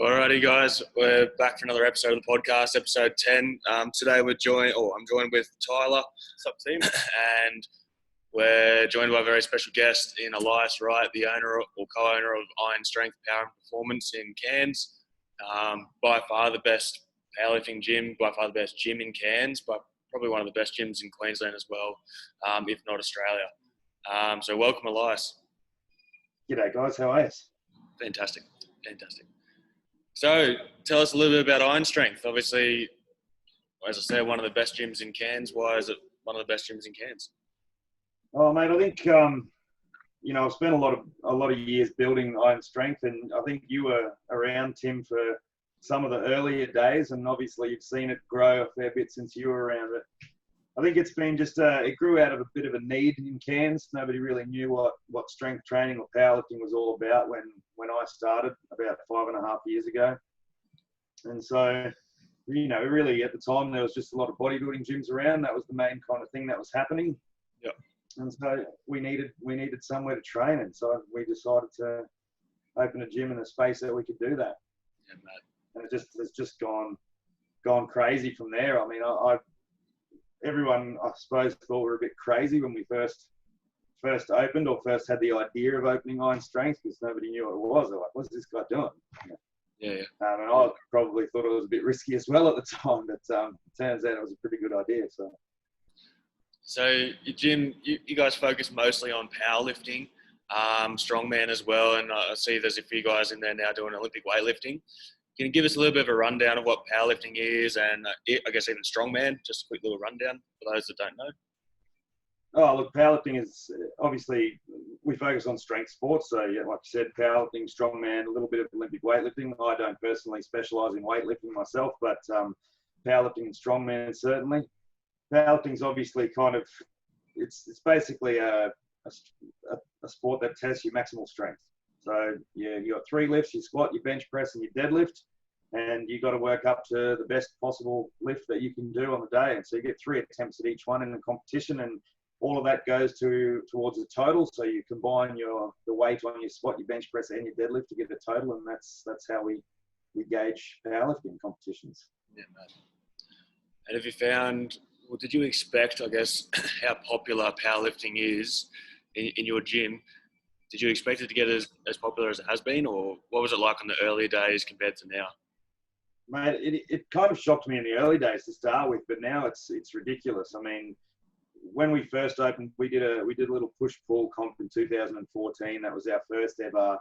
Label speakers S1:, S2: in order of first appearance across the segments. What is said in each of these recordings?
S1: Alrighty, guys, we're back for another episode of the podcast, episode 10. Today I'm joined with Tyler.
S2: What's up, team?
S1: And we're joined by a very special guest in Elias, Wright, the owner or co-owner of Iron Strength Power and Performance in Cairns. By far the best powerlifting gym, by far the best gym in Cairns, but probably one of the best gyms in Queensland as well, if not Australia. So welcome, Elias.
S2: G'day, guys. How are you?
S1: Fantastic. So, tell us a little bit about Iron Strength. Obviously, as I said, one of the best gyms in Cairns. Why is it one of the best gyms in Cairns?
S2: Oh, mate, I think I've spent a lot of years building Iron Strength, and I think you were around, Tim, for some of the earlier days, and obviously you've seen it grow a fair bit since you were around it. I think it's been it grew out of a bit of a need in Cairns. Nobody really knew what strength training or powerlifting was all about when I started about 5.5 years ago. And so, really at the time there was just a lot of bodybuilding gyms around. That was the main kind of thing that was happening.
S1: Yep.
S2: And so we needed somewhere to train, and so we decided to open a gym in a space that we could do that.
S1: Yeah, mate.
S2: And it's just gone crazy from there. I mean, everyone, I suppose, thought we were a bit crazy when we first opened or first had the idea of opening Iron Strength, because nobody knew what it was. They're like, what's this guy doing?
S1: Yeah.
S2: And I probably thought it was a bit risky as well at the time, but it turns out it was a pretty good idea.
S1: So your gym, you guys focus mostly on powerlifting, strongman as well, and I see there's a few guys in there now doing Olympic weightlifting. Can you give us a little bit of a rundown of what powerlifting is, and I guess even strongman? Just a quick little rundown for those that don't know.
S2: Oh, look, powerlifting is obviously we focus on strength sports. So, yeah, like you said, powerlifting, strongman, a little bit of Olympic weightlifting. I don't personally specialise in weightlifting myself, but powerlifting and strongman certainly. Powerlifting is obviously it's basically a sport that tests your maximal strength. So you got 3 lifts: your squat, your bench press, and your deadlift, and you got to work up to the best possible lift that you can do on the day. And so you get 3 attempts at each one in the competition, and all of that goes towards a total. So you combine the weight on your squat, your bench press, and your deadlift to get a total, and that's how we gauge powerlifting competitions.
S1: Yeah, mate. And have you found, or did you expect, I guess, how popular powerlifting is in your gym? Did you expect it to get as popular as it has been, or what was it like in the early days compared to now?
S2: Mate, it kind of shocked me in the early days to start with, but now it's ridiculous. I mean, when we first opened, we did a little push-pull comp in 2014. That was our first ever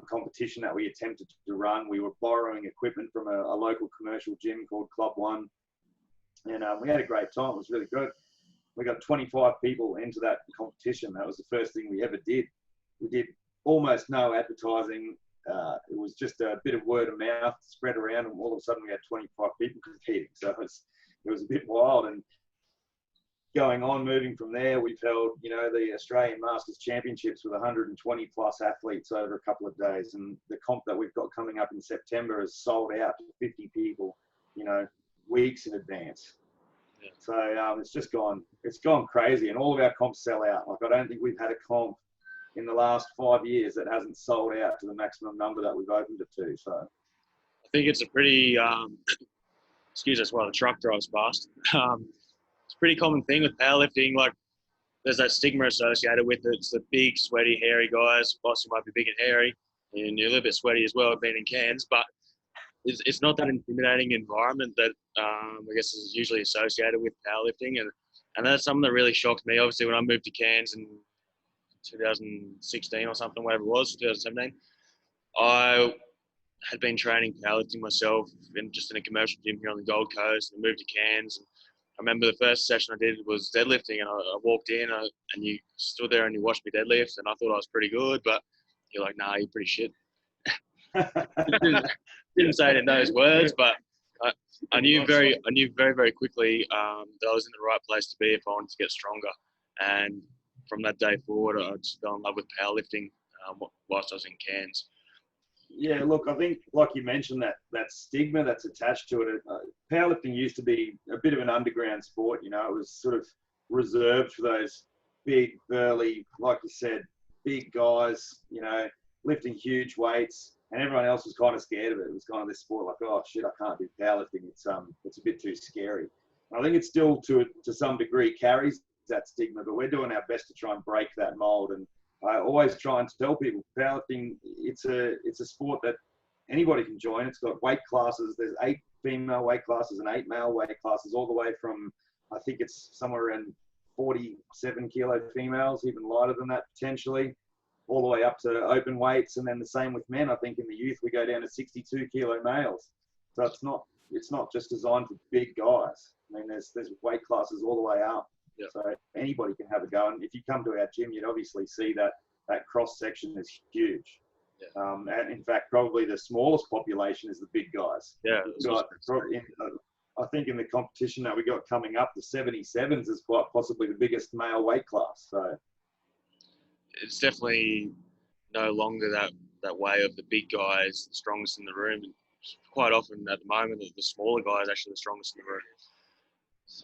S2: competition that we attempted to run. We were borrowing equipment from a local commercial gym called Club One, and we had a great time. It was really good. We got 25 people into that competition. That was the first thing we ever did. We did almost no advertising. It was just a bit of word of mouth spread around, and all of a sudden we had 25 people competing. So it was a bit wild. And moving from there, we've held, the Australian Masters Championships with 120 plus athletes over a couple of days. And the comp that we've got coming up in September is sold out to 50 people, weeks in advance. Yeah. So it's gone crazy, and all of our comps sell out. Like, I don't think we've had a comp in the last 5 years that hasn't sold out to the maximum number that we've opened it to. So
S1: I think it's a pretty, excuse us while the truck drives past. It's a pretty common thing with powerlifting. Like, there's that stigma associated with it. It's the big, sweaty, hairy guys. Boss, you might be big and hairy, and you're a little bit sweaty as well, being in Cairns. But it's not that intimidating environment that I guess is usually associated with powerlifting, and that's something that really shocked me. Obviously, when I moved to Cairns in 2016 or something, whatever it was, 2017, I had been training powerlifting myself in a commercial gym here on the Gold Coast, and moved to Cairns. And I remember the first session I did was deadlifting, and I walked in and you stood there and you watched me deadlift, and I thought I was pretty good, but you're like, nah, you're pretty shit. Didn't say it in those words, but I knew very, very quickly that I was in the right place to be if I wanted to get stronger. And from that day forward, I just fell in love with powerlifting whilst I was in Cairns.
S2: Yeah, look, I think, like you mentioned, that stigma that's attached to it. Powerlifting used to be a bit of an underground sport. It was sort of reserved for those big, burly, like you said, big guys, lifting huge weights. and everyone else was kind of scared of it. It was kind of this sport like, oh shit, I can't do powerlifting. It's a bit too scary. I think it still to some degree carries that stigma, but we're doing our best to try and break that mold. And I always try and tell people, powerlifting, it's a sport that anybody can join. It's got weight classes. There's 8 female weight classes and 8 male weight classes, all the way from, I think it's somewhere around 47 kilo females, even lighter than that potentially, all the way up to open weights. And then the same with men. I think in the youth we go down to 62 kilo males. So it's not just designed for big guys. I mean, there's weight classes all the way up.
S1: Yeah.
S2: So anybody can have a go. And if you come to our gym, you'd obviously see that cross section is huge.
S1: Yeah.
S2: And in fact, probably the smallest population is the big guys.
S1: Yeah.
S2: I think in the competition that we got coming up, the 77s is quite possibly the biggest male weight class. So
S1: it's definitely no longer that way of the big guys, the strongest in the room. Quite often at the moment, the smaller guys actually the strongest in the room.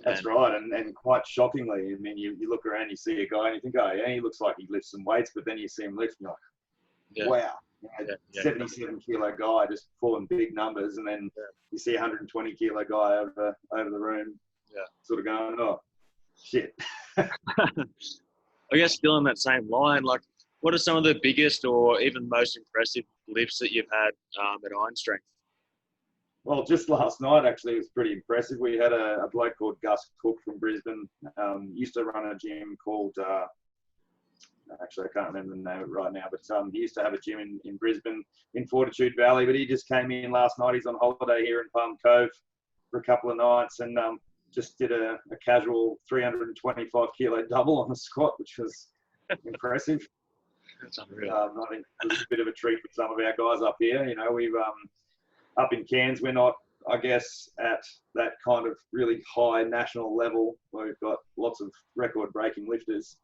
S2: That's right, and quite shockingly, I mean, you look around, you see a guy, and you think, oh yeah, he looks like he lifts some weights, but then you see him lift, and you're like, wow, 77 kilo guy just pulling big numbers, and then you see a 120 kilo guy over the room, sort of going, oh shit.
S1: I guess still in that same line, like, what are some of the biggest or even most impressive lifts that you've had at Iron Strength?
S2: Well, just last night, actually, it was pretty impressive. We had a bloke called Gus Cook from Brisbane. Used to run a gym called, actually, I can't remember the name of it right now, but he used to have a gym in Brisbane, in Fortitude Valley. But he just came in last night. He's on holiday here in Palm Cove for a couple of nights, and just did a casual 325 kilo double on the squat, which was impressive.
S1: That's unreal.
S2: I think it was a bit of a treat for some of our guys up here. You know, we've up in Cairns, we're not, I guess, at that kind of really high national level where we've got lots of record-breaking lifters.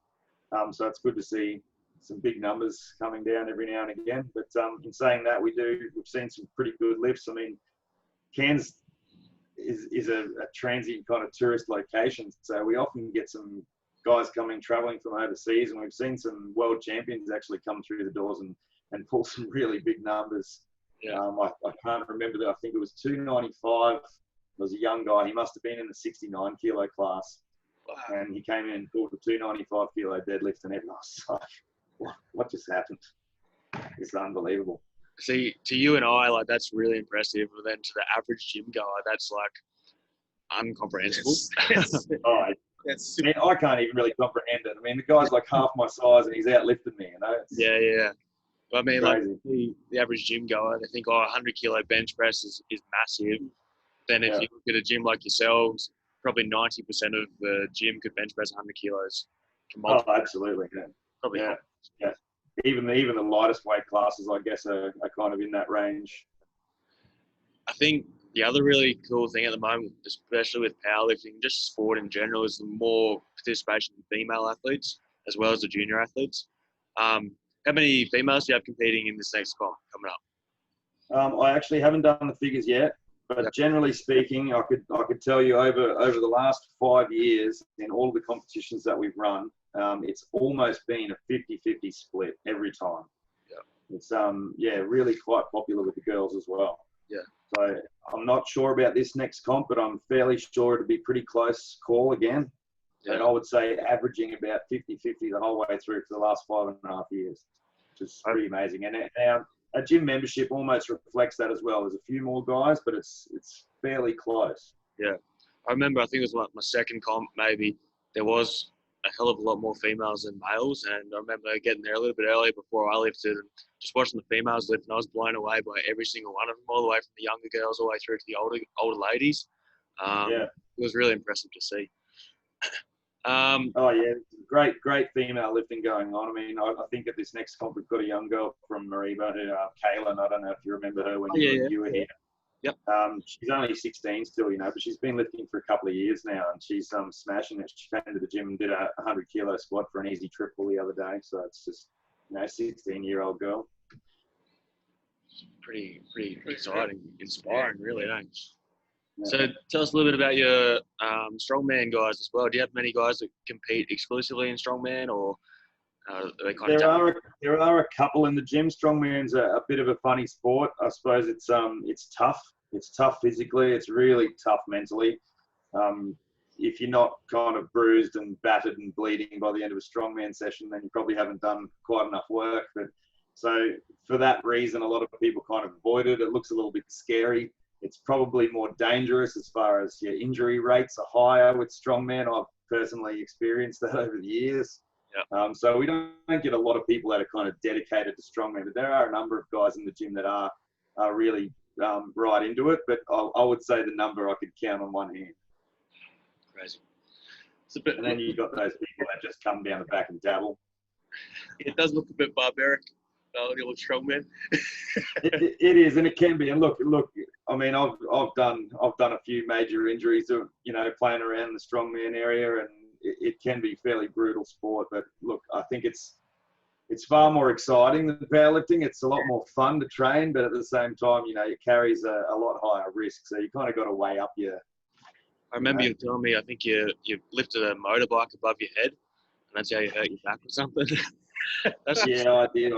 S2: So it's good to see some big numbers coming down every now and again. But in saying that, we've seen some pretty good lifts. I mean, Cairns is a transient kind of tourist location, so we often get some guys traveling from overseas, and we've seen some world champions actually come through the doors and pull some really big numbers.
S1: Yeah.
S2: I can't remember that. I think it was 295. There was a young guy. He must have been in the 69 kilo class. Wow. And he came in and pulled a 295 kilo deadlift, and everyone was like, what just happened? It's unbelievable.
S1: See, to you and I, like, that's really impressive. But then to the average gym goer, that's like incomprehensible.
S2: Yes. Man, I can't even really comprehend it. I mean, the guy's like half my size and he's outlifted me, you know?
S1: Yeah. But I mean,
S2: crazy.
S1: Like the average gym goer, they think, 100 kilo bench press is massive. Then if you look at a gym like yourselves, probably 90% of the gym could bench press 100 kilos.
S2: Oh, absolutely. Yeah.
S1: Probably.
S2: Yeah. Even the lightest weight classes, I guess, are kind of in that range.
S1: I think the other really cool thing at the moment, especially with powerlifting, just sport in general, is the more participation in female athletes as well as the junior athletes. How many females do you have competing in this next comp coming up?
S2: I actually haven't done the figures yet, but generally speaking, I could tell you over the last 5 years in all of the competitions that we've run, it's almost been a 50-50 split every time. Yeah. It's really quite popular with the girls as well.
S1: Yeah.
S2: So I'm not sure about this next comp, but I'm fairly sure it'll be pretty close call again. Yeah. And I would say averaging about 50-50 the whole way through for the last 5.5 years, which is pretty amazing. And our gym membership almost reflects that as well. There's a few more guys, but it's fairly close.
S1: Yeah. I remember, I think it was like my second comp, maybe, there was a hell of a lot more females than males. And I remember getting there a little bit earlier before I lifted and just watching the females lift, and I was blown away by every single one of them, all the way from the younger girls all the way through to the older ladies. It was really impressive to see.
S2: Great female lifting going on. I mean, I think at this next comp we've got a young girl from Mariba, Kaylin. I don't know if you remember her when you were here.
S1: Yep.
S2: She's only 16 still, you know, but she's been lifting for a couple of years now, and she's smashing it. She came to the gym and did a 100 kilo squat for an easy triple the other day. So it's just, 16-year-old girl.
S1: Pretty exciting, inspiring, really, eh? Yeah. So tell us a little bit about your strongman guys as well. Do you have many guys that compete exclusively in strongman, or They kind of
S2: there are a couple in the gym. Strongman's a bit of a funny sport. I suppose it's tough. It's tough physically. It's really tough mentally. If you're not kind of bruised and battered and bleeding by the end of a strongman session, then you probably haven't done quite enough work. But so for that reason, a lot of people kind of avoid it. It looks a little bit scary. It's probably more dangerous as far as your injury rates are higher with strongman. I've personally experienced that over the years.
S1: Yeah.
S2: So we don't get a lot of people that are kind of dedicated to strongman, but there are a number of guys in the gym that are really right into it. But I would say the number I could count on one hand.
S1: Crazy.
S2: And then you've got those people that just come down the back and dabble.
S1: It does look a bit barbaric, the old strongman.
S2: it is, and it can be. And look. I mean, I've done a few major injuries, playing around the strongman area, and it can be fairly brutal sport. But look, I think it's far more exciting than powerlifting. It's a lot more fun to train, but at the same time, it carries a lot higher risk. So you kind of got to weigh up your.
S1: I remember you telling me, I think you lifted a motorbike above your head, and that's how you hurt your back or something.
S2: Yeah, I did.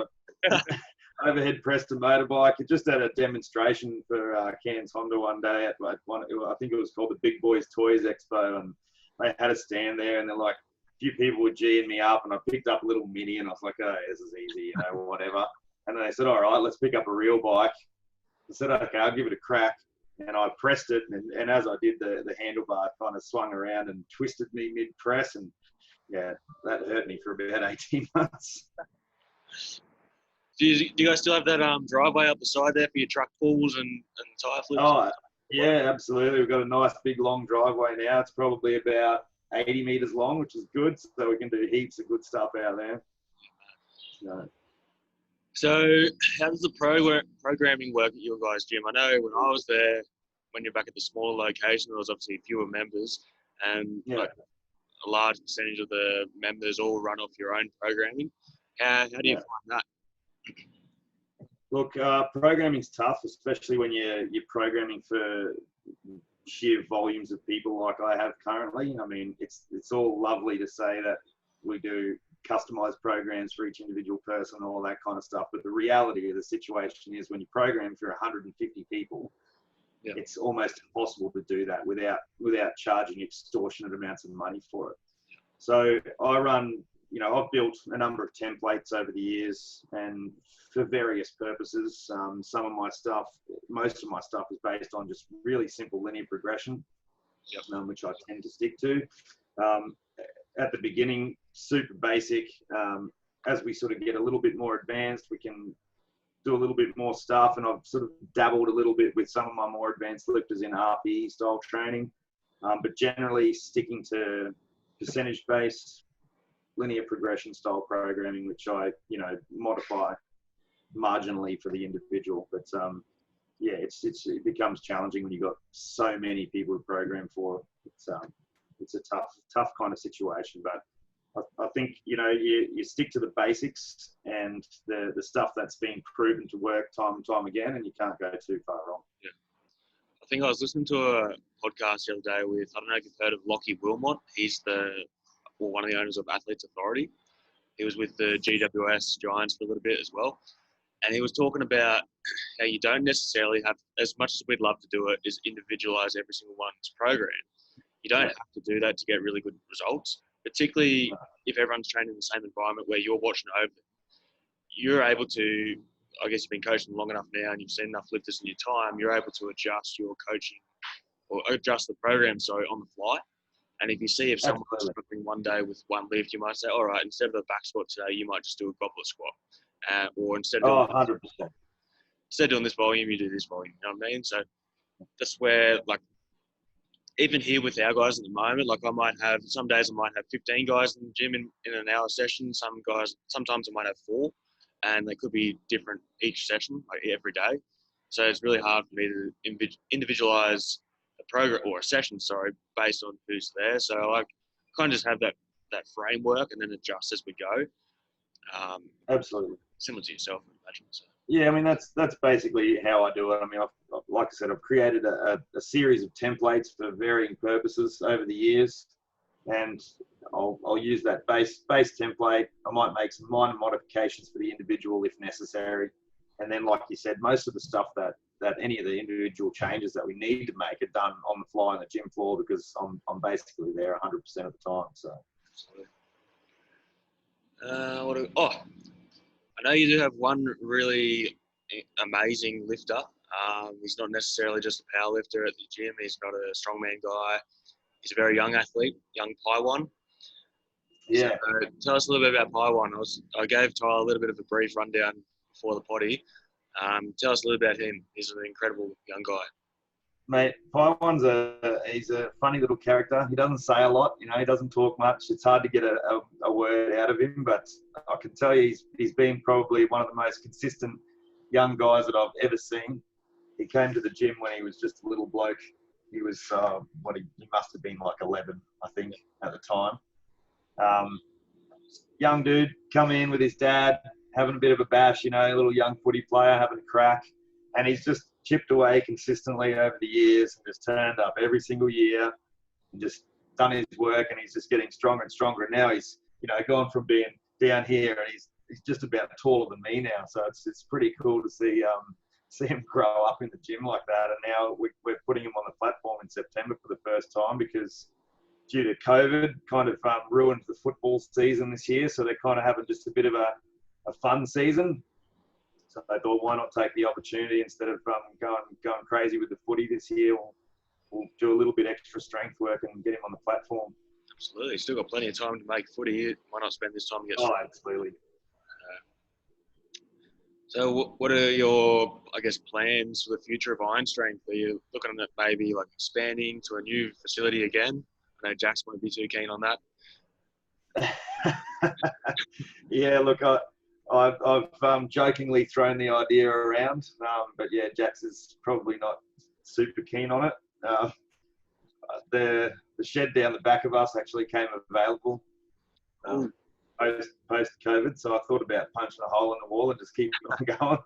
S2: Overhead pressed a motorbike. It just had a demonstration for Cairns Honda one day at I think it was called the Big Boys Toys Expo, and they had a stand there, and they're like, a few people were G'ing me up, and I picked up a little Mini, and I was like, oh, this is easy, whatever. And then they said, all right, let's pick up a real bike. I said, okay, I'll give it a crack. And I pressed it, and as I did, the handlebar kind of swung around and twisted me mid-press, and yeah, that hurt me for about 18 months.
S1: Do you guys still have that driveway up the side there for your truck pulls and tyre flips?
S2: Oh, yeah, absolutely. We've got a nice big long driveway now. It's probably about 80 metres long, which is good, so we can do heaps of good stuff out there.
S1: So how does the programming work at your guys' gym? I know when I was there, when you're back at the smaller location, there was obviously fewer members, and like a large percentage of the members all run off your own programming. How do you find that?
S2: Look, programming's tough, especially when you're programming for sheer volumes of people like I have currently. I mean, it's all lovely to say that we do customized programs for each individual person, all that kind of stuff. But the reality of the situation is when you program for 150 people, it's almost impossible to do that without charging extortionate amounts of money for it. So I run, I've built a number of templates over the years, and for various purposes. Some of my stuff, most of my stuff is based on just really simple linear progression, which I tend to stick to. At the beginning, super basic. As we sort of get a little bit more advanced, we can do a little bit more stuff, and I've sort of dabbled a little bit with some of my more advanced lifters in RPE style training, but generally sticking to percentage-based linear progression style programming, which I, modify marginally for the individual. But it becomes challenging when you've got so many people to program for. It's a tough kind of situation, but I think, you stick to the basics and the stuff that's been proven to work time and time again, and you can't go too far wrong.
S1: Yeah. I think I was listening to a podcast the other day with, I don't know if you've heard of Lockie Wilmot. He's one of the owners of Athletes Authority. He was with the GWS Giants for a little bit as well. And he was talking about how you don't necessarily have, as much as we'd love to do it, is individualize every single one's program. You don't have to do that to get really good results, particularly if everyone's trained in the same environment where you're watching over them. You're able to, I guess you've been coaching long enough now and you've seen enough lifters in your time, you're able to adjust your coaching or adjust the program, on the fly. And if you see if someone's struggling one day with one lift, you might say, all right, instead of a back squat today, you might just do a goblet squat. Or instead of
S2: 100%.
S1: Instead of doing this volume, you do this volume. You know what I mean? So that's where, even here with our guys at the moment, I might have, some days I might have 15 guys in the gym in an hour session. Sometimes I might have 4, and they could be different each session, every day. So it's really hard for me to individualize a program or a session, based on who's there. So I kind of just have that framework and then adjust as we go.
S2: Absolutely.
S1: Similar to yourself, I imagine. So.
S2: Yeah, I mean, that's basically how I do it. I mean, like I said, I've created a series of templates for varying purposes over the years. and I'll use that base template. I might make some minor modifications for the individual if necessary. And then, like you said, most of the stuff that any of the individual changes that we need to make are done on the fly on the gym floor, because I'm basically there 100% of the time. So.
S1: I know you do have one really amazing lifter. He's not necessarily just a power lifter at the gym. He's not a strongman guy. He's a very young athlete, young Paiwan.
S2: Yeah.
S1: So, tell us a little bit about Paiwan. I gave Tyler a little bit of a brief rundown before the potty. Tell us a little about him. He's an incredible young guy.
S2: Mate, Paiwan's he's a funny little character. He doesn't say a lot, he doesn't talk much. It's hard to get a word out of him, but I can tell you he's been probably one of the most consistent young guys that I've ever seen. He came to the gym when he was just a little bloke. He was, he must have been like 11, I think, at the time. Young dude, come in with his dad, having a bit of a bash, a little young footy player, having a crack. And he's just chipped away consistently over the years and just turned up every single year and just done his work, and he's just getting stronger and stronger. And now he's, gone from being down here, and he's just about taller than me now. So it's pretty cool to see him grow up in the gym like that. And now we're putting him on the platform in September for the first time, because due to COVID, kind of ruined the football season this year. So they're kind of having just a bit of a fun season. So I thought, why not take the opportunity instead of going crazy with the footy this year? We'll do a little bit extra strength work and get him on the platform.
S1: Absolutely. Still got plenty of time to make footy. Why not spend this time to get
S2: strong? Oh, absolutely.
S1: So what are your, plans for the future of Iron Strength? Are you looking at maybe like expanding to a new facility again? I know Jax won't be too keen on that.
S2: Yeah, look, I've jokingly thrown the idea around, but yeah, Jax is probably not super keen on it. The shed down the back of us actually came available post COVID, so I thought about punching a hole in the wall and just keep on going.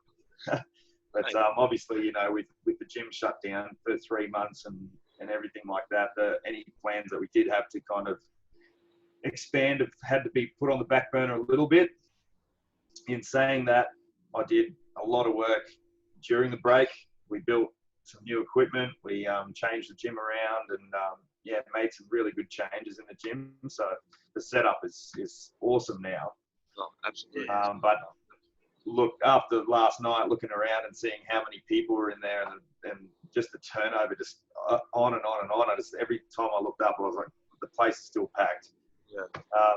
S2: But obviously, with the gym shut down for 3 months and everything like that, any plans that we did have to kind of expand have had to be put on the back burner a little bit. In saying that, I did a lot of work during the break. We built some new equipment. We changed the gym around and made some really good changes in the gym. So the setup is awesome now.
S1: Oh, absolutely.
S2: But look, after last night, looking around and seeing how many people were in there and just the turnover, just on and on and on. Every time I looked up, I was like, the place is still packed.
S1: Yeah.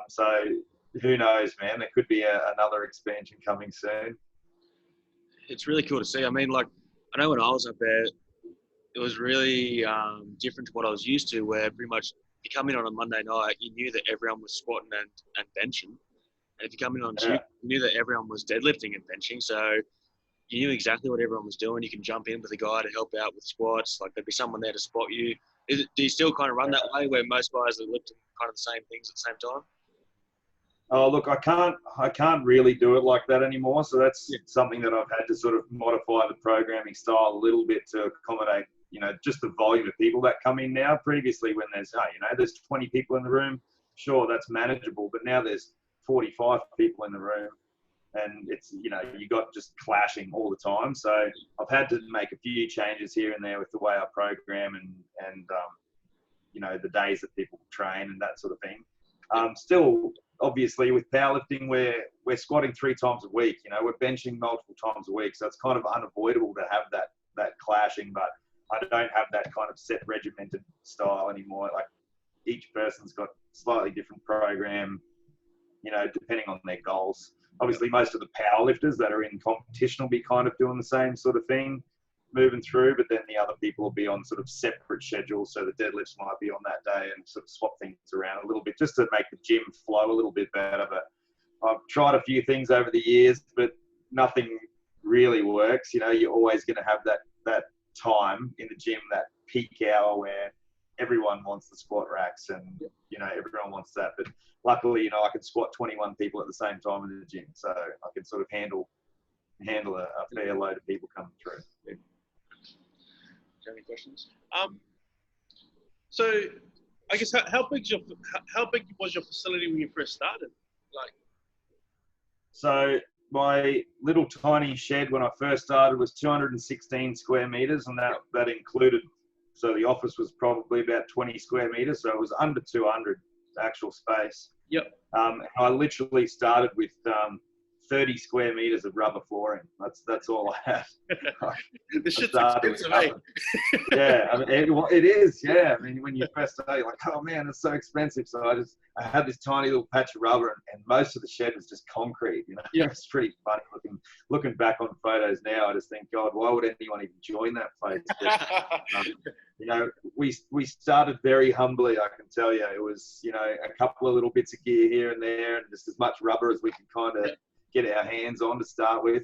S2: So who knows, man? There could be another expansion coming soon.
S1: It's really cool to see. I mean, I know when I was up there, it was really different to what I was used to, where pretty much if you come in on a Monday night, you knew that everyone was squatting and benching. And if you come in on Tuesday, you knew that everyone was deadlifting and benching. So you knew exactly what everyone was doing. You can jump in with a guy to help out with squats. There'd be someone there to spot you. Do you still kind of run that way, where most guys are lifting kind of the same things at the same time?
S2: Oh, look, I can't really do it like that anymore. So that's something that I've had to sort of modify the programming style a little bit to accommodate, just the volume of people that come in now. Previously, when there's 20 people in the room, sure, that's manageable. But now there's 45 people in the room, and it's, you got just clashing all the time. So I've had to make a few changes here and there with the way I program and the days that people train and that sort of thing. Still, obviously, with powerlifting, we're squatting 3 times a week. We're benching multiple times a week, so it's kind of unavoidable to have that clashing. But I don't have that kind of set regimented style anymore. Like, each person's got slightly different program, depending on their goals. Obviously, most of the powerlifters that are in competition will be kind of doing the same sort of thing, moving through, but then the other people will be on sort of separate schedules. So the deadlifts might be on that day and sort of swap things around a little bit just to make the gym flow a little bit better. But I've tried a few things over the years, but nothing really works. You're always going to have that time in the gym, that peak hour where everyone wants the squat racks and, everyone wants that. But luckily, I can squat 21 people at the same time in the gym. So I can sort of handle a fair load of people coming through.
S1: Do you have any questions? So
S3: I guess how big was your facility when you first started? Like,
S2: So my little tiny shed when I first started was 216 square meters, and that included. So the office was probably about 20 square meters, so it was under 200 actual space.
S3: yep.
S2: I literally started with 30 square meters of rubber flooring. That's all I had.
S3: The shit's expensive, eh?
S2: Yeah, I mean, it is. Yeah, I mean, when you first start, you're like, oh man, it's so expensive. So I had this tiny little patch of rubber, and most of the shed was just concrete. You know,
S3: Yeah.
S2: It's pretty funny looking back on photos now. I just think, God, why would anyone even join that place? But, you know, we started very humbly. I can tell you, it was, you know, a couple of little bits of gear here and there, and just as much rubber as we could kind of get our hands on to start with.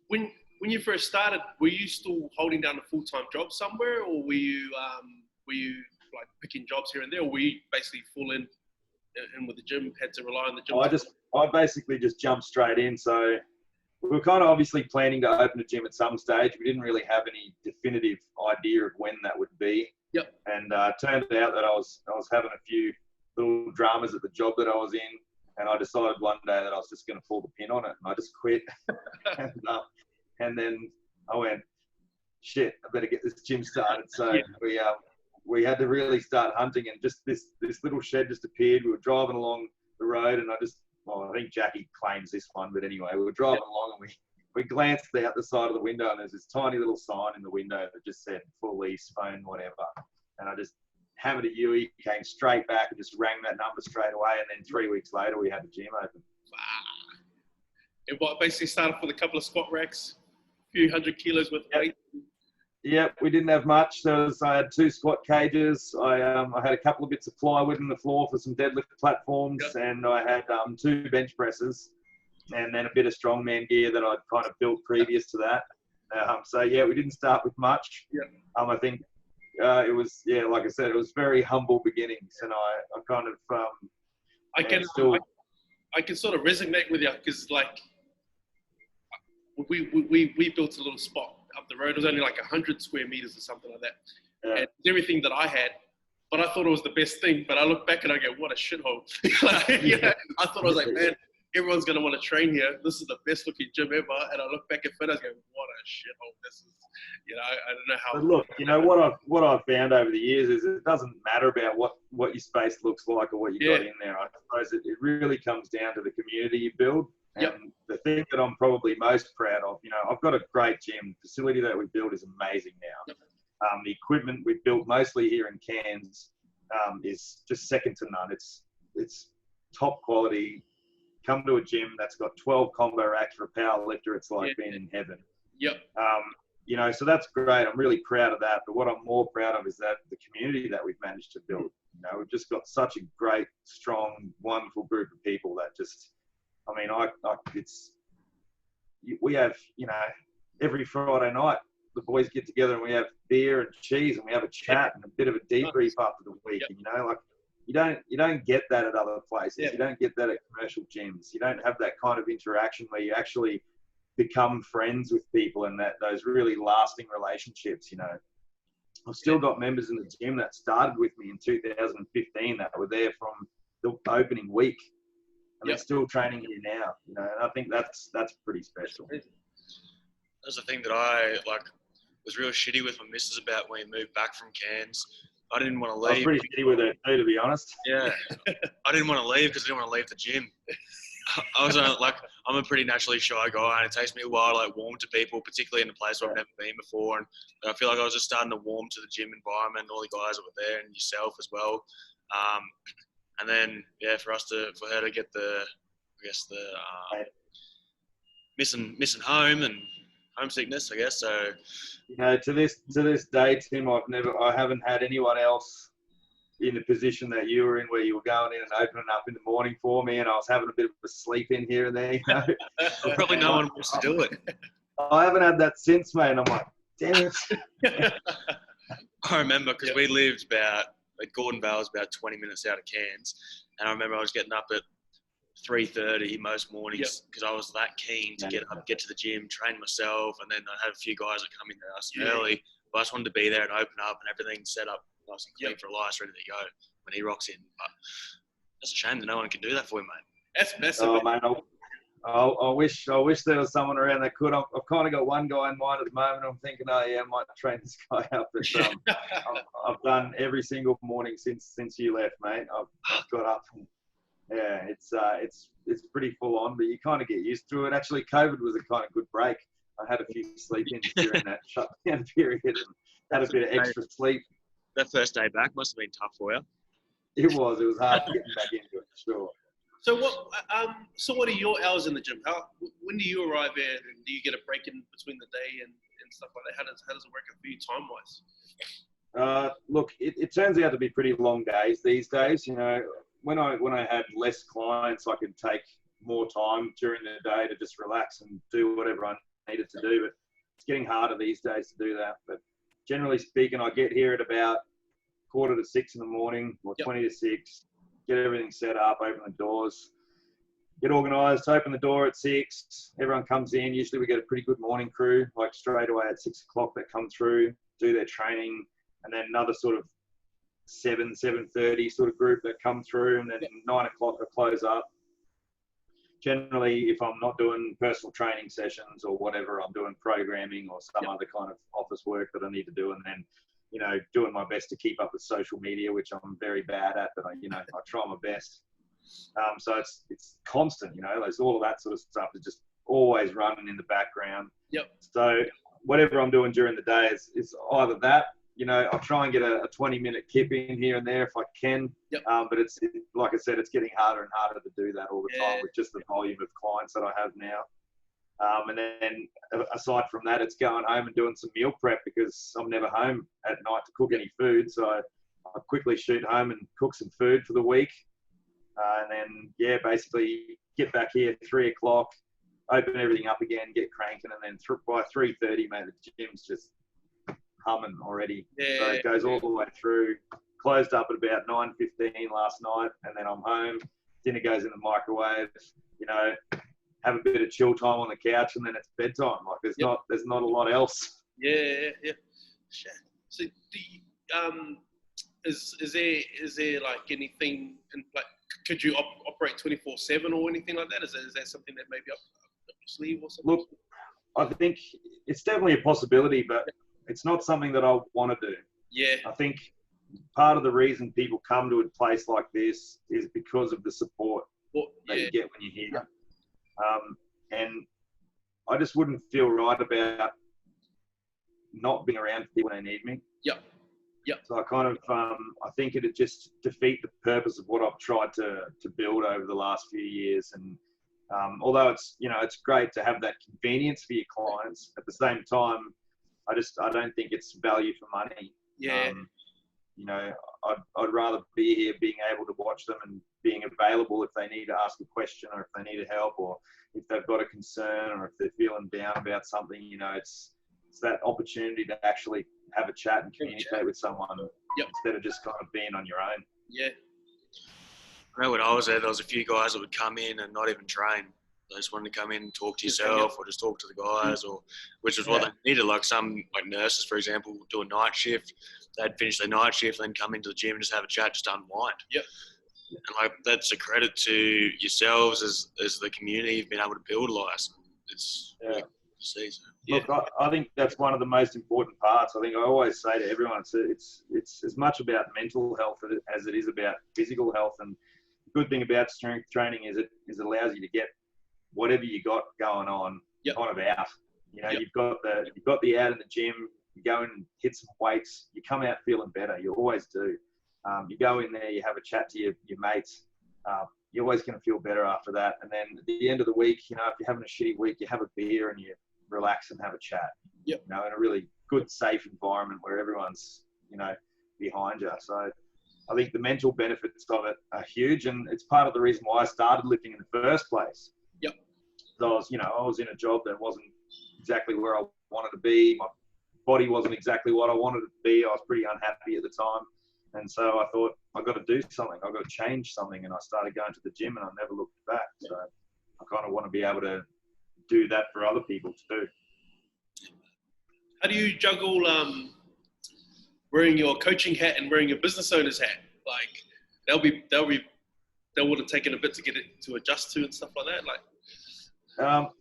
S3: When you first started, were you still holding down a full-time job somewhere, or were you like picking jobs here and there, or were you basically full in with the gym, had to rely on the gym?
S2: I basically just jumped straight in. So we were kind of obviously planning to open a gym at some stage. We didn't really have any definitive idea of when that would be.
S3: Yep.
S2: And it turned out that I was having a few little dramas at the job that I was in, and I decided one day that I was just going to pull the pin on it, and I just quit. And then I went, shit, I better get this gym started. So we had to really start hunting, and just this little shed just appeared. We were driving along the road, and I think Jackie claims this one, but anyway, we were driving along, and we glanced out the side of the window, and there's this tiny little sign in the window that just said full lease, phone, whatever. And I just hammered a Yui, came straight back and just rang that number straight away. And then 3 weeks later, we had the gym open.
S3: Wow. And what, basically started with a couple of squat racks, a few 100 kilos worth of weight?
S2: Yep, we didn't have much. I had 2 squat cages. I had a couple of bits of plywood in the floor for some deadlift platforms, and I had 2 bench presses, and then a bit of strongman gear that I'd kind of built previous to that. So yeah, we didn't start with much. I think it was, like I said, it was very humble beginnings, and I kind of
S3: I can sort of resonate with you, because like we built a little spot up the road. It was only like 100 square meters or something like that.
S2: Yeah.
S3: And everything that I had, but I thought it was the best thing. But I look back and I go, what a shithole. I thought I was like, man, everyone's going to want to train here. This is the best looking gym ever. And I look back at photos and go, what a shithole this is. I don't know how.
S2: But look, what I've found over the years is it doesn't matter about what your space looks like or what you got in there. I suppose it really comes down to the community you build. And the thing that I'm probably most proud of, I've got a great gym. The facility that we built is amazing now. The equipment we've built mostly here in Cairns is just second to none. It's top quality. Come to a gym that's got 12 combo racks for a power lifter. It's like being in heaven. So that's great. I'm really proud of that. But what I'm more proud of is that the community that we've managed to build. We've just got such a great, strong, wonderful group of people that just, we have, every Friday night, the boys get together and we have beer and cheese and we have a chat and a bit of a debrief after the week. You don't get that at other places. You don't get that at commercial gyms. You don't have that kind of interaction where you actually become friends with people and those really lasting relationships. I've still got members in the gym that started with me in 2015 that were there from the opening week. And they're still training here now, and I think that's pretty special.
S1: That's the thing that I was real shitty with my missus about when we moved back from Cairns. I didn't want to leave. I
S2: was pretty shitty with her too, to be honest.
S1: Yeah, I didn't want to leave because I didn't want to leave the gym. I was I'm a pretty naturally shy guy, and it takes me a while to warm to people, particularly in a place where I've never been before. And I feel like I was just starting to warm to the gym environment, all the guys that were there, and yourself as well. And then, for her to get the missing home and homesickness, I guess. So,
S2: to this day, Tim, I haven't had anyone else in the position that you were in, where you were going in and opening up in the morning for me, and I was having a bit of a sleep in here and there.
S1: Probably no one wants to do it.
S2: I haven't had that since, mate. And I'm like, damn it.
S1: I remember because we lived Gordon Vale is about 20 minutes out of Cairns, and I remember I was getting up at 3:30 most mornings because I was that keen to get up, get to the gym, train myself, and then I had a few guys that come in there nice and early, But I just wanted to be there and open up and everything set up nice and clean for Elias, ready to go when he rocks in. But it's a shame that no one can do that for you, mate.
S3: That's massive.
S2: Oh, mate, I wish there was someone around that could. I've kind of got one guy in mind at the moment. I'm thinking, oh yeah, I might train this guy up. But I've done every single morning since you left, mate. I've got up. And, yeah, it's pretty full on, but you kind of get used to it. Actually, COVID was a kind of good break. I had a few sleep-ins during that shutdown period and had a bit of extra sleep.
S1: That first day back must have been tough for you.
S2: It was hard getting back into it, sure.
S3: So what are your hours in the gym? When do you arrive in, and do you get a break in between the day and stuff like that? How does it work out for you time-wise?
S2: Look, it turns out to be pretty long days these days. You know, when I had less clients, I could take more time during the day to just relax and do whatever I needed to do. But it's getting harder these days to do that. But generally speaking, I get here at about 5:45 in the morning or 20 to 6. Get everything set up, open the doors, get organised, open the door at 6. Everyone comes in. Usually we get a pretty good morning crew, like straight away at 6 o'clock that come through, do their training, and then another sort of 7:30 sort of group that come through, and then 9 o'clock I close up. Generally, if I'm not doing personal training sessions or whatever, I'm doing programming or some other kind of office work that I need to do, and then doing my best to keep up with social media, which I'm very bad at, but I try my best. So it's constant, there's all of that sort of stuff is just always running in the background.
S3: Yep.
S2: So whatever I'm doing during the day is either that, I try and get a 20-minute kip in here and there if I can.
S3: Yep.
S2: But it's like I said, it's getting harder and harder to do that all the time with just the volume of clients that I have now. And then aside from that, it's going home and doing some meal prep because I'm never home at night to cook any food. So I quickly shoot home and cook some food for the week. And then, basically get back here 3 o'clock, open everything up again, get cranking. And then by 3:30, mate, the gym's just humming already. Yeah, so it goes all the way through. Closed up at about 9:15 last night. And then I'm home. Dinner goes in the microwave, have a bit of chill time on the couch, and then it's bedtime. Like there's not a lot else.
S3: Yeah. So, is there like anything in like? Could you operate 24/7 or anything like that? Is that something that maybe up your sleeve or something?
S2: Look, I think it's definitely a possibility, but it's not something that I want to do.
S3: Yeah.
S2: I think part of the reason people come to a place like this is because of the support that you get when you're here. And I just wouldn't feel right about not being around people when they need me.
S3: Yep.
S2: So I kind of, I think it'd just defeat the purpose of what I've tried to build over the last few years. And although it's great to have that convenience for your clients, at the same time, I don't think it's value for money.
S3: Yeah.
S2: I'd rather be here being able to watch them and being available if they need to ask a question or if they need help or if they've got a concern or if they're feeling down about something. It's that opportunity to actually have a chat and communicate with someone instead of just kind of being on your own.
S3: Yeah.
S1: I know when I was there was a few guys that would come in and not even train. They just wanted to come in and talk to yourself or just talk to the guys, or which was what they needed. Like some nurses, for example, do a night shift. They'd finish their night shift, then come into the gym and just have a chat, just unwind.
S3: Yep.
S1: And that's a credit to yourselves as the community you've been able to build, Elias. It's really cool to see. So.
S2: Look, I think that's one of the most important parts. I think I always say to everyone, it's as much about mental health as it is about physical health. And the good thing about strength training is it allows you to get whatever you got going on kind of out. You've got the out in the gym. You go and hit some weights. You come out feeling better. You always do. You go in there, you have a chat to your mates. You're always going to feel better after that. And then at the end of the week, if you're having a shitty week, you have a beer and you relax and have a chat.
S3: Yep.
S2: In a really good, safe environment where everyone's, behind you. So I think the mental benefits of it are huge, and it's part of the reason why I started lifting in the first place.
S3: Yep.
S2: So I was in a job that wasn't exactly where I wanted to be. My body wasn't exactly what I wanted it to be. I was pretty unhappy at the time. And so I thought, I've got to do something. I've got to change something. And I started going to the gym and I never looked back. So I kind of want to be able to do that for other people too.
S3: How do you juggle wearing your coaching hat and wearing your business owner's hat. Like they would have taken a bit to get it to adjust to and stuff like that. Like,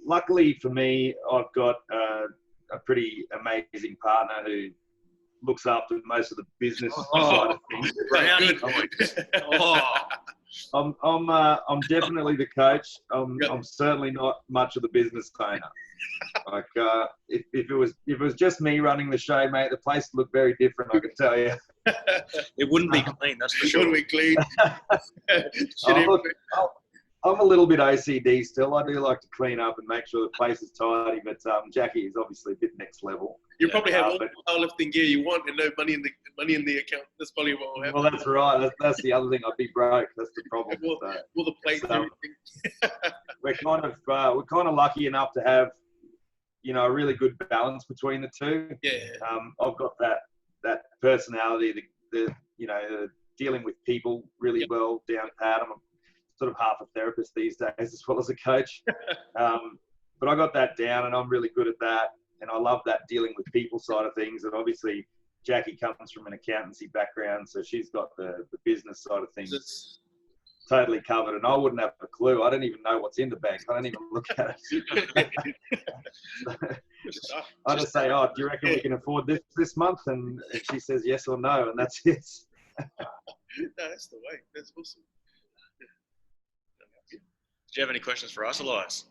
S2: luckily for me, I've got a pretty amazing partner who looks after most of the business side of things. I'm definitely the coach. I'm certainly not much of the business owner. Like if it was just me running the show, mate, the place would look very different. I can tell you.
S1: It wouldn't be clean. That's for sure.
S3: It wouldn't be clean.
S2: Look, I'm a little bit OCD still. I do like to clean up and make sure the place is tidy. But Jackie is obviously a bit next level.
S3: You probably have all the powerlifting gear you want and no money in the account. That's probably what will happen.
S2: Well, that's right. That's the other thing. I'd be broke. That's the problem.
S3: All the plates and everything.
S2: We're kind of lucky enough to have, a really good balance between the two.
S3: Yeah.
S2: I've got that personality, the dealing with people really well down pat. I'm sort of half a therapist these days as well as a coach. But I got that down and I'm really good at that. And I love that dealing with people side of things. And obviously Jackie comes from an accountancy background, so she's got the business side of things totally covered. And I wouldn't have a clue. I don't even know what's in the bank. I don't even look at it. I just say, "Oh, do you reckon we can afford this month?" And she says yes or no, and that's it.
S3: No, that's the way. That's awesome.
S1: Did you have any questions for us, Elias?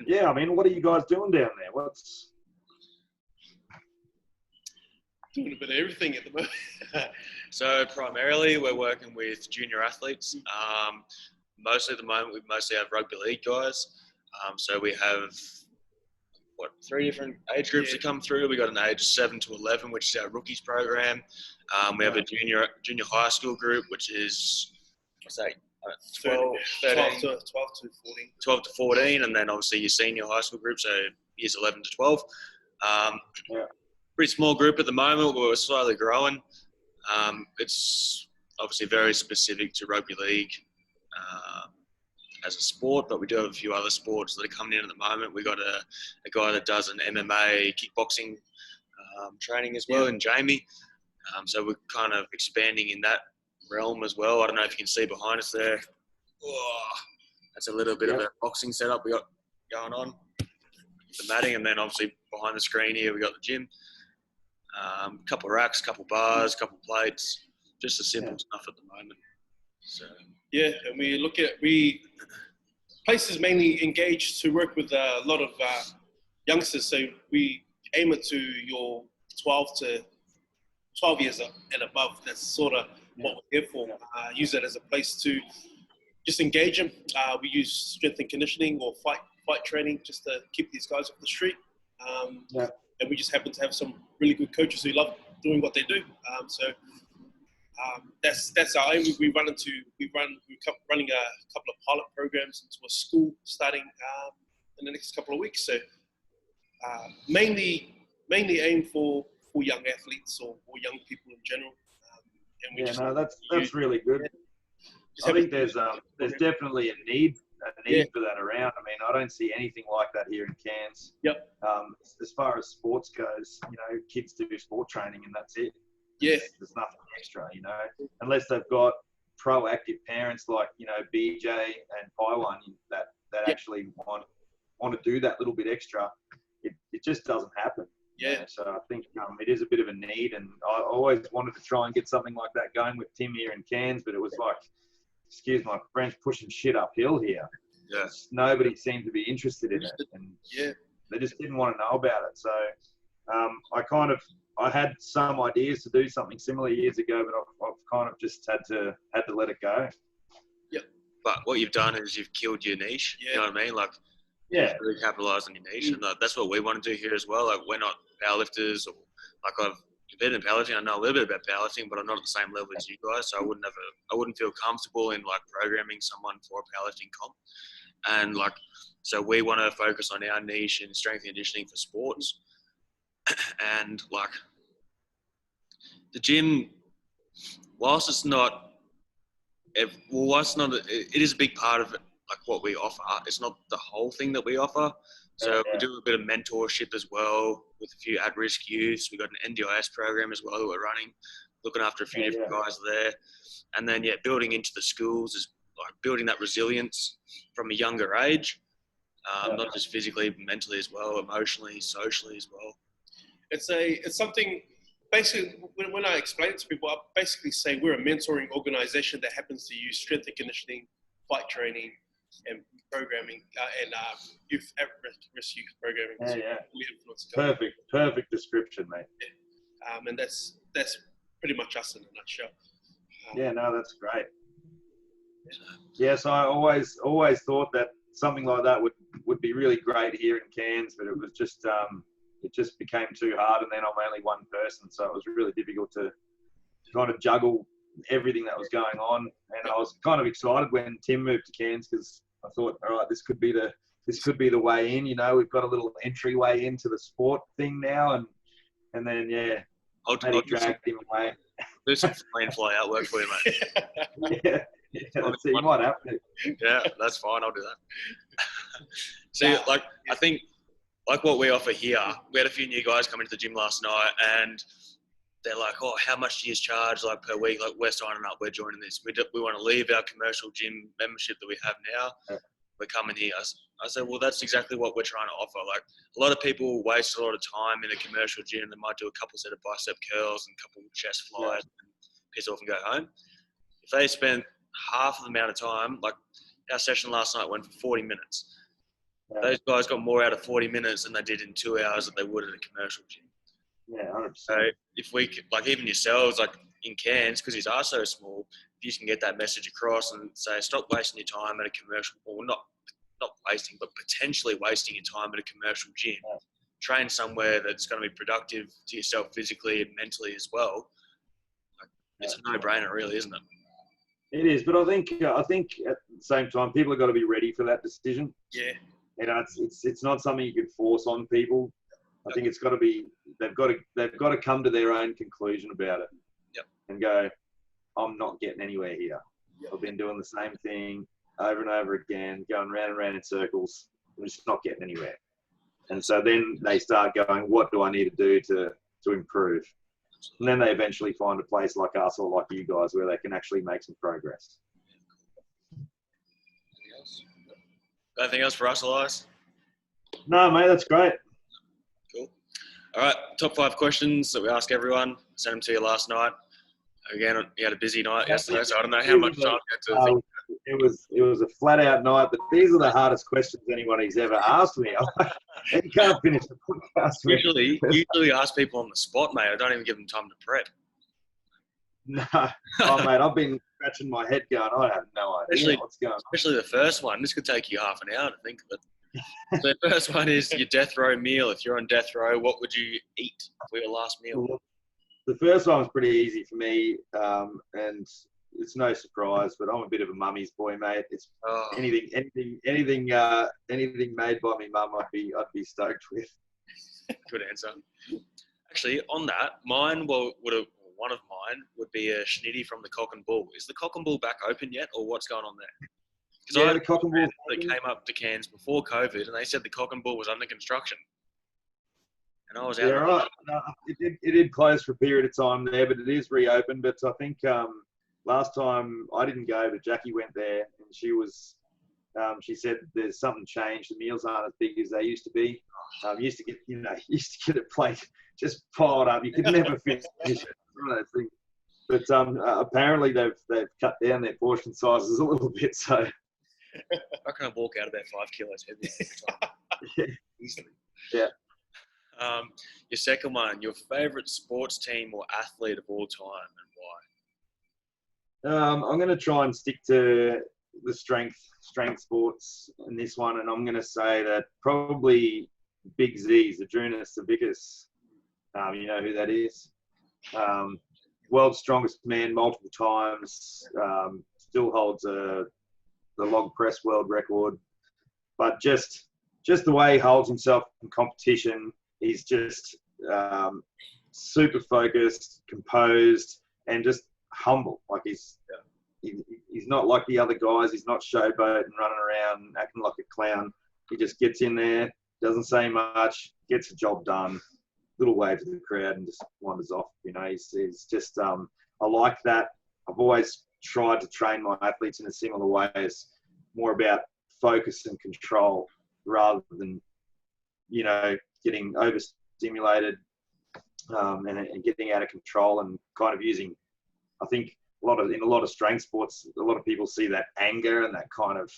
S2: Yeah, I mean, what are you guys doing down there?
S3: Doing a bit of everything at the moment.
S1: So primarily we're working with junior athletes. Mostly at the moment we mostly have rugby league guys. So we have 3 different age groups that come through. We got an age 7 to 11, which is our rookies program. We have a junior high school group, which is 12 to 14, and then obviously your senior high school group, so years 11 to 12. Pretty small group at the moment, but we're slowly growing. It's obviously very specific to rugby league as a sport, but we do have a few other sports that are coming in at the moment. We got a guy that does an MMA kickboxing training as well, and Jamie. So we're kind of expanding in that realm as well. I don't know if you can see behind us there. Oh, that's a little bit of a boxing setup we got going on. The matting, and then obviously behind the screen here we got the gym. Couple of racks, couple of bars, couple of plates, just the simple stuff at the moment. So
S3: yeah, and we places mainly engaged to work with a lot of youngsters. So we aim it to your 12 years and above. That's sort of what we're here for. Use it as a place to just engage them. We use strength and conditioning or fight training just to keep these guys off the street. And we just happen to have some really good coaches who love doing what they do. That's our aim. We're running a couple of pilot programs into a school starting in the next couple of weeks. So mainly aim for young athletes or young people in general. That's
S2: really good. I think there's definitely a need for that around. I mean, I don't see anything like that here in Cairns.
S3: Yep.
S2: As far as sports goes, kids do sport training and that's it.
S3: Yeah.
S2: There's nothing extra, unless they've got proactive parents like, BJ and Paiwan that actually want to do that little bit extra. It just doesn't happen.
S3: Yeah.
S2: So I think it is a bit of a need, and I always wanted to try and get something like that going with Tim here in Cairns, but it was like, excuse my French, pushing shit uphill here.
S1: Yes.
S2: Nobody seemed to be interested in it, and they just didn't want to know about it. So I had some ideas to do something similar years ago, but I've kind of just had to let it go.
S1: Yep. But what you've done is you've killed your niche.
S3: Yeah.
S1: You know what I mean? Like, really capitalize on your niche, and that's what we want to do here as well. Like, we're not powerlifters, or like I've competed in powerlifting. I know a little bit about powerlifting, but I'm not at the same level as you guys, so I wouldn't feel comfortable in like programming someone for a powerlifting comp. And like, so we want to focus on our niche in strength and conditioning for sports. And like, the gym, whilst it's not, it is a big part of it, like what we offer. It's not the whole thing that we offer, So we do a bit of mentorship as well with a few at-risk youths. We've got an NDIS program as well that we're running, looking after a few different guys there. And then, building into the schools is like building that resilience from a younger age, not just physically, but mentally as well, emotionally, socially as well.
S3: It's something, basically, when I explain it to people, I basically say we're a mentoring organization that happens to use strength and conditioning, fight training, and programming, and youth at-risk youth programming.
S2: Perfect description, mate.
S3: And that's pretty much us in a nutshell.
S2: That's great. Yes, I always thought that something like that would be really great here in Cairns, but it was just it just became too hard, and then I'm only one person, so it was really difficult to kind of juggle everything that was going on. And I was kind of excited when Tim moved to Cairns, because I thought, all right, this could be the way in. We've got a little entryway into the sport thing now, and then
S1: I'll
S2: dragged him away.
S1: Do some fly out work for you, mate.
S2: That's it. You might have to.
S1: Yeah, that's fine. I'll do that. See, I think, like what we offer here, we had a few new guys come into the gym last night, and they're like, "Oh, how much do you charge per week? Like, we're signing up, we're joining this. We want to leave our commercial gym membership that we have now. We're coming here." I said, well, that's exactly what we're trying to offer. Like, a lot of people waste a lot of time in a commercial gym. They might do a couple set of bicep curls and a couple chest flies and piss off and go home. If they spent half of the amount of time, like our session last night went for 40 minutes. Those guys got more out of 40 minutes than they did in 2 hours that they would at a commercial gym.
S2: Yeah, 100%.
S1: So if we could, like, even yourselves, like in Cairns, because these are so small, if you can get that message across and say, stop wasting your time at a commercial, or not wasting, but potentially wasting your time at a commercial gym. Train somewhere that's going to be productive to yourself physically and mentally as well. It's a no-brainer, really, isn't it?
S2: It is, but I think at the same time, people have got to be ready for that decision.
S3: Yeah.
S2: It's not something you can force on people. I think it's got to be, they've got to come to their own conclusion about it. And go, I'm not getting anywhere here. I've been doing the same thing over and over again, going round and round in circles. I'm just not getting anywhere. And so then they start going, what do I need to do to improve? And then they eventually find a place like us or like you guys where they can actually make some progress.
S1: Anything else for us, Elias?
S2: No, mate, that's great.
S1: Cool. All right, top 5 questions that we ask everyone. Sent them to you last night. Again, you had a busy night yesterday, so I don't know how much time you had to think.
S2: It was a flat out night, but these are the hardest questions anybody's ever asked me. You can't finish the podcast.
S1: Usually ask people on the spot, mate. I don't even give them time to prep.
S2: No, mate, I've been scratching my head going, I have no idea what's going on.
S1: Especially the first one. This could take you half an hour to think of it. So the first one is your death row meal. If you're on death row, what would you eat for your last meal?
S2: The first one was pretty easy for me, and it's no surprise, but I'm a bit of a mummy's boy, mate. It's anything made by me mum, I'd be stoked with.
S1: Good answer. Actually, on that, one of mine would be a schnitty from the Cock and Bull. Is the Cock and Bull back open yet, or what's going on there? Because
S2: the Cock and Bull
S1: they came up to Cairns before COVID, and they said the Cock and Bull was under construction. And I was out.
S2: Yeah, right. No, it did close for a period of time there, but it is reopened. But I think last time I didn't go, but Jackie went there, and she was. She said there's something changed. The meals aren't as big as they used to be. Used to get a plate just piled up. You could never finish it. One of those things. But apparently they've cut down their portion sizes a little bit. So
S1: I can walk out of there 5 kilos heavier every time. Easily.
S2: Yeah.
S1: Your second one, your favourite sports team or athlete of all time, and why?
S2: I'm going to try and stick to the strength sports in this one, and I'm going to say that probably Big Z, Zadrunas Savickas. You know who that is? World's strongest man multiple times. Still holds the log press world record, but just the way he holds himself in competition. He's just super focused, composed, and just humble. Like he's not like the other guys. He's not showboat and running around acting like a clown. He just gets in there, doesn't say much, gets the job done, little wave to the crowd and just wanders off. He's just, I like that. I've always tried to train my athletes in a similar way. It's more about focus and control rather than, getting overstimulated and getting out of control and kind of using, I think, in a lot of strength sports, a lot of people see that anger and that kind of,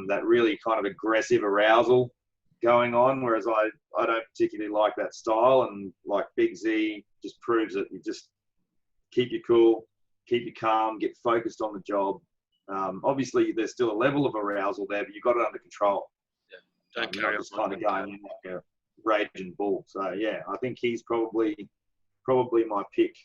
S2: that really kind of aggressive arousal going on, whereas I don't particularly like that style. And like Big Z just proves that you just keep you cool, keep you calm, get focused on the job. Obviously, there's still a level of arousal there, but you've got it under control.
S1: Yeah, don't carry on.
S2: Just kind of going in like a raging bull. So yeah, I think he's probably my pick.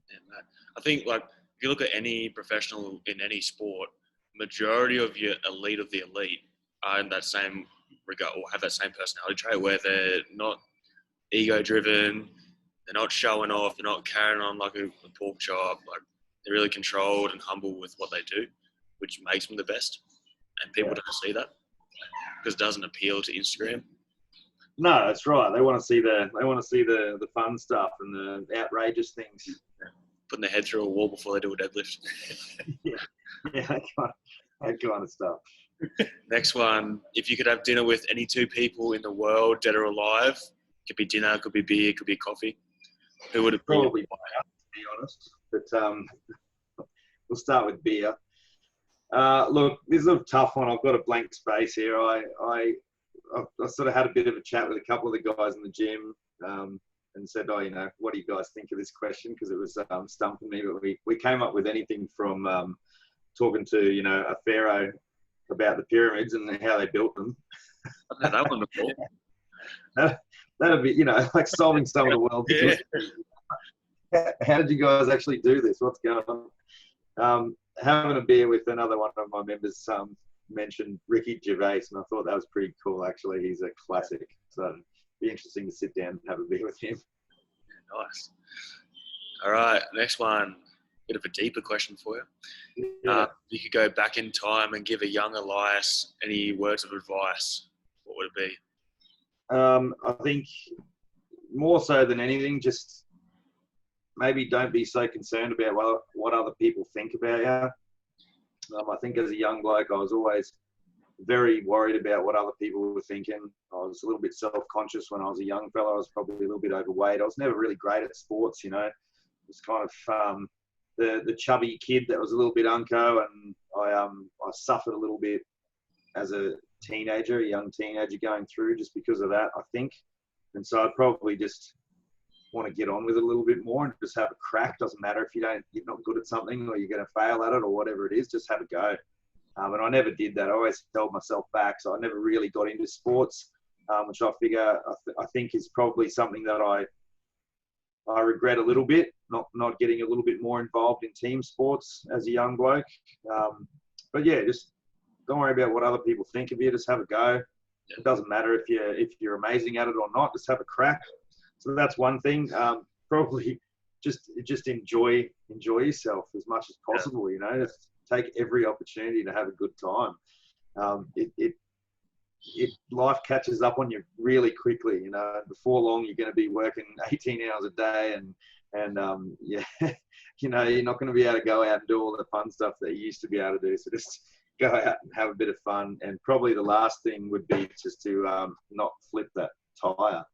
S1: Yeah, man. I think if you look at any professional in any sport, majority of your elite of the elite are in that same regard or have that same personality trait where they're not ego driven, they're not showing off, they're not carrying on like a pork chop. They're really controlled and humble with what they do, which makes them the best. And people don't see that because it doesn't appeal to Instagram.
S2: No, that's right. They want to see the fun stuff and the outrageous things.
S1: Yeah. Putting their head through a wall before they do a deadlift.
S2: yeah, that kind of stuff.
S1: Next one. If you could have dinner with any two people in the world, dead or alive, could be dinner, could be beer, could be coffee, who would it be?
S2: Probably beer, to be honest. But we'll start with beer. Look, this is a tough one. I've got a blank space here. I sort of had a bit of a chat with a couple of the guys in the gym and said, what do you guys think of this question? Because it was stumping me. But we came up with anything from talking to, a pharaoh about the pyramids and how they built them.
S1: I've had that one before.
S2: That'd be, like solving some of the world.
S1: Yeah.
S2: How did you guys actually do this? What's going on? Having a beer with another one of my members mentioned Ricky Gervais, and I thought that was pretty cool, actually. He's a classic. So it'd be interesting to sit down and have a beer with him.
S1: Nice. All right, next one. Bit of a deeper question for you.
S2: Yeah.
S1: You could go back in time and give a young Elias any words of advice. What would it be?
S2: I think more so than anything, just maybe don't be so concerned about what other people think about you. I think as a young bloke, I was always very worried about what other people were thinking. I was a little bit self-conscious when I was a young fella. I was probably a little bit overweight. I was never really great at sports, It was kind of the chubby kid that was a little bit unco, and I suffered a little bit as a young teenager going through just because of that, I think. And so I'd probably just want to get on with it a little bit more and just have a crack. Doesn't matter if you're not good at something or you're going to fail at it or whatever it is, just have a go. And I never did that. I always held myself back. So I never really got into sports, which I figure, I think is probably something that I regret a little bit, not getting a little bit more involved in team sports as a young bloke. But yeah, just don't worry about what other people think of you. Just have a go. It doesn't matter if you're amazing at it or not. Just have a crack. So that's one thing. Probably just enjoy yourself as much as possible. Just take every opportunity to have a good time. Life catches up on you really quickly. Before long you're going to be working 18 hours a day, and you're not going to be able to go out and do all the fun stuff that you used to be able to do. So just go out and have a bit of fun. And probably the last thing would be just to not flip that tire.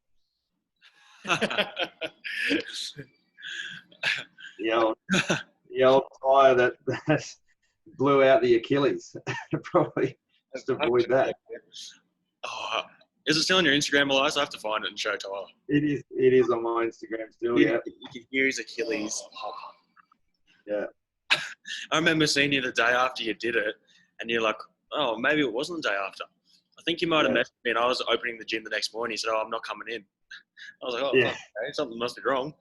S2: the old tire that blew out the Achilles. Probably just avoid that.
S1: Oh, is it still on your Instagram, Elias? I have to find it and show Tyler.
S2: It is on my Instagram still. Yeah.
S1: You can hear his Achilles.
S2: Yeah.
S1: I remember seeing you the day after you did it, and you're like, "Oh, maybe it wasn't the day after." I think you might have messaged me, and I was opening the gym the next morning. He said, "Oh, I'm not coming in." I was like, "Oh, okay, something must be wrong."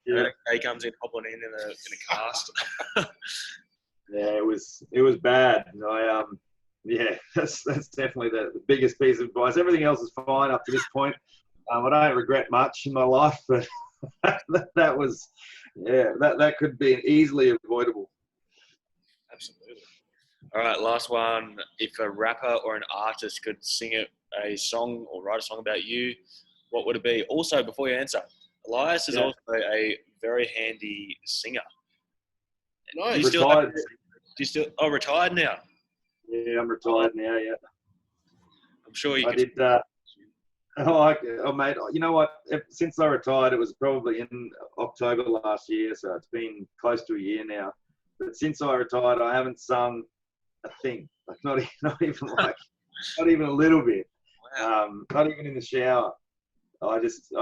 S1: Yeah. He comes in hopping in a cast.
S2: Yeah, it was bad. That's definitely the biggest piece of advice. Everything else is fine up to this point. I don't regret much in my life, but that was, that could be easily avoidable.
S1: Absolutely. All right, last one. If a rapper or an artist could sing it a song or write a song about you, what would it be? Also, before you answer, Elias is also a very handy singer.
S3: Nice.
S1: Do you still
S2: Retired.
S1: retired now?
S2: Yeah, I'm retired now. Yeah,
S1: I'm sure you
S2: I did. Mate, you know what? Since I retired, it was probably in October last year, so it's been close to a year now. But since I retired, I haven't sung a thing. Like not even not even a little bit.
S1: Wow.
S2: Not even in the shower. I just,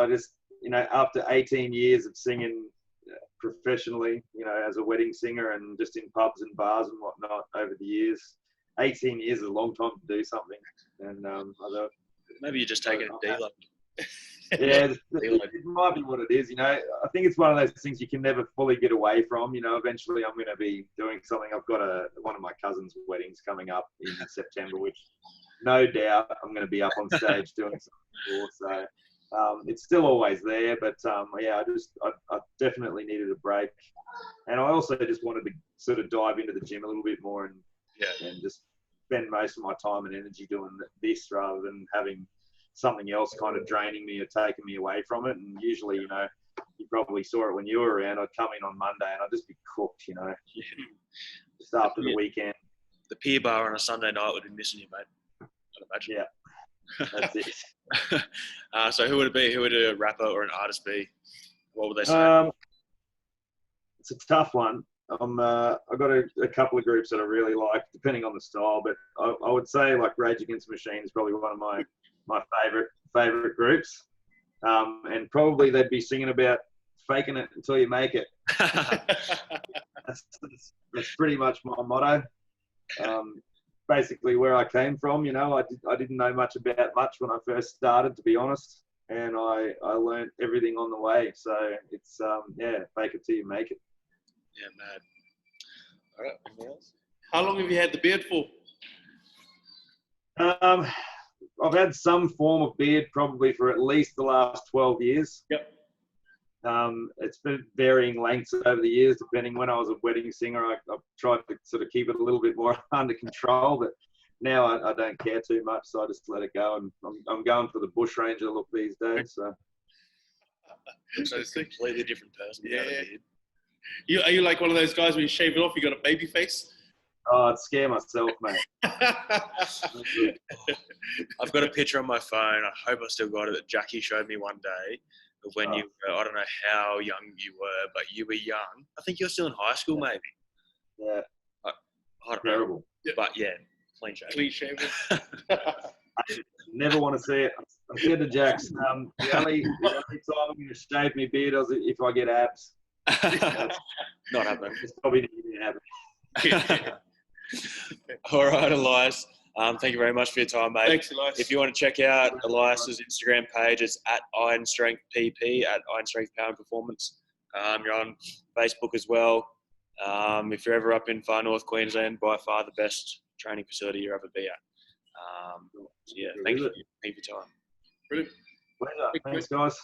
S2: after 18 years of singing professionally, as a wedding singer and just in pubs and bars and whatnot over the years, 18 years is a long time to do something. And
S1: Maybe you're just taking a deload.
S2: yeah, it might be what it is. I think it's one of those things you can never fully get away from. Eventually I'm going to be doing something. I've got one of my cousin's weddings coming up in September, which no doubt I'm going to be up on stage doing something for. So it's still always there, but I definitely needed a break, and I also just wanted to sort of dive into the gym a little bit more and just spend most of my time and energy doing this rather than having something else kind of draining me or taking me away from it. And usually, you probably saw it when you were around. I'd come in on Monday and I'd just be cooked, just after the weekend.
S1: The pier bar on a Sunday night would be missing you, mate. I'd imagine.
S2: Yeah, that's it.
S1: So who would it be? Who would a rapper or an artist be? What would they say?
S2: It's a tough one. I've got a couple of groups that I really like, depending on the style. But I would say like Rage Against the Machine is probably one of my favorite groups. And probably they'd be singing about faking it until you make it. That's pretty much my motto. Basically where I came from, I didn't know much about much when I first started, to be honest. And I learned everything on the way. So it's, fake it till you make it.
S1: Yeah, mad. All right, anything else?
S3: How long have you had the beard for?
S2: I've had some form of beard probably for at least the last 12 years.
S3: Yep.
S2: It's been varying lengths over the years, depending. When I was a wedding singer, I tried to sort of keep it a little bit more under control, but now I don't care too much, so I just let it go. And I'm going for the bushranger look these days. So
S1: it's a completely different person.
S3: Yeah. Are you like one of those guys when you shave it off, you got a baby face?
S2: Oh, I'd scare myself, mate.
S1: I've got a picture on my phone. I hope I still got it. That Jackie showed me one day of when you were, I don't know how young you were, but you were young. I think you're still in high school, maybe.
S2: Yeah.
S1: I don't
S2: Terrible.
S1: know. But yeah, clean shaven.
S3: Clean shaven.
S2: I never want to see it. I said to Jax, the only time I'm going to shave my beard is if I get abs.
S1: Not happening.
S2: It's probably not going to happen.
S1: All right, Elias. Thank you very much for your time, mate.
S3: Thanks, Elias.
S1: If you want to check out Elias's Instagram page, it's at Iron Strength PP, at Iron Strength Power and Performance. You're on Facebook as well. If you're ever up in far north Queensland, by far the best training facility you'll ever be at. Thank you for your time.
S3: Brilliant.
S2: Pleasure. Thanks, guys.